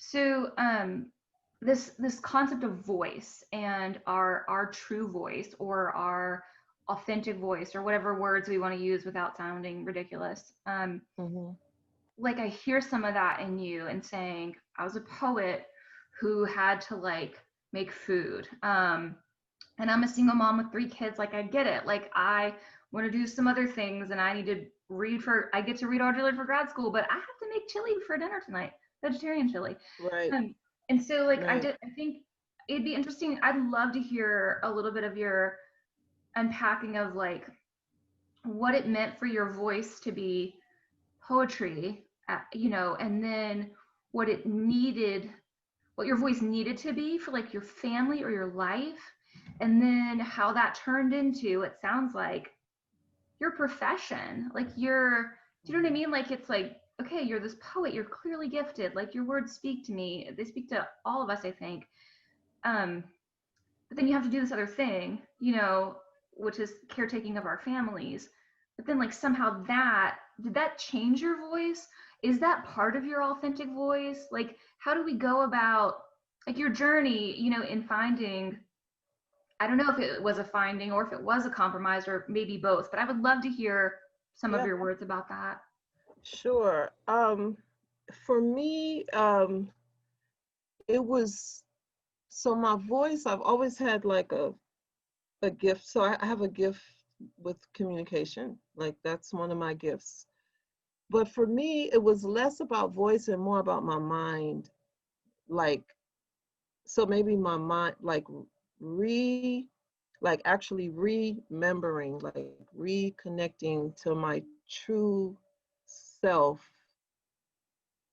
So this concept of voice and our true voice or our authentic voice or whatever words we want to use without sounding ridiculous. Mhm. Like I hear some of that in you and saying I was a poet who had to like make food. And I'm a single mom with 3 kids. Like I get it. Like I want to do some other things and I need to I get to read Audrey for grad school, but I have to make chili for dinner tonight, vegetarian chili. Right. Um, and so like Right. I think it'd be interesting. I'd love to hear a little bit of your unpacking of like what it meant for your voice to be poetry, and then what it needed, what your voice needed to be for like your family or your life, and then how that turned into, it sounds like, your profession. Like do you know what I Mhm. mean? Like it's like, okay, you're this poet, you're clearly gifted. Like your words speak to me. They speak to all of us, I think. Um, but then you have to do this other thing, which is caretaking of our families. But then like somehow that did that change your voice? Is that part of your authentic voice? Like how do we go about like your journey, in finding, I don't know if it was a finding or if it was a compromise or maybe both, but I would love to hear some of Yeah, your words about that. sure. For me, it was so my voice. I've always had like a gift. So I have a gift with communication. Like that's one of my gifts. But for me, it was less about voice and more about my mind. Like so maybe my mind, like re, like actually remembering, like reconnecting to my true self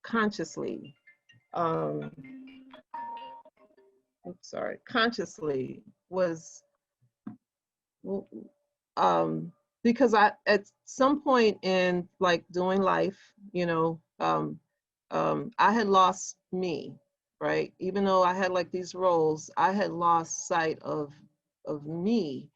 consciously. Um, oops, sorry, consciously was um, because I at some point in like doing life, I had lost me, right? Even though I had like these roles, I had lost sight of me.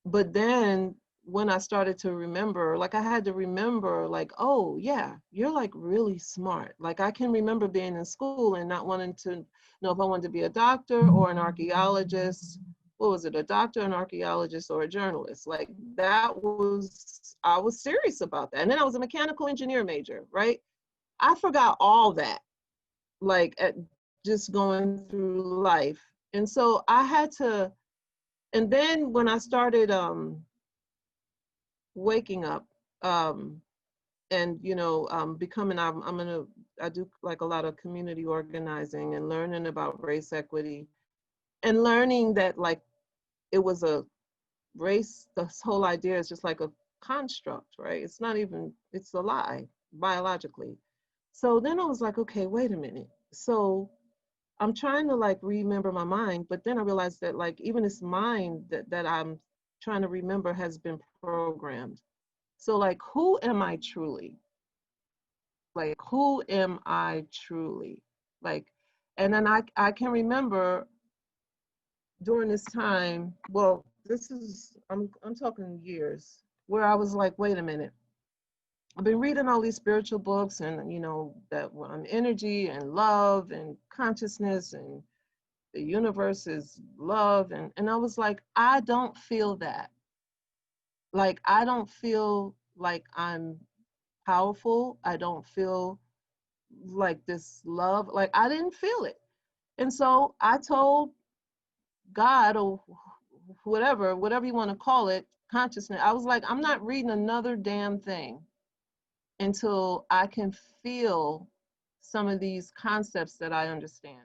But then when I started to remember, like I had to remember, like, oh yeah, you're like really smart. Like I can remember being in school and not wanting to know if I wanted to be a doctor or an archaeologist. What was it, a doctor, an archaeologist, or a journalist? Like I was serious about that. And then I was a mechanical engineer major, right? I forgot all that, like at just going through life. And so I had to, and then when I started waking up, um, and becoming, I do like a lot of community organizing and learning about race equity and learning that like it was a race, this whole idea is just like a construct, right? It's not even, it's a lie biologically. So then I was like, okay, wait a minute. So I'm trying to like remember my mind, but then I realized that like even this mind that I'm trying to remember has been programmed. So like who am I truly? Like who am I truly? Like, and then I can remember during this time, well, this is I'm talking years, where I was like, wait a minute. I've been reading all these spiritual books and that on energy and love and consciousness and the universe is love and I was like, I don't feel that. Like I don't feel like I'm powerful. I don't feel like this love. Like I didn't feel it. And so I told God or whatever you want to call it, consciousness. I was like, I'm not reading another damn thing until I can feel some of these concepts that I understand.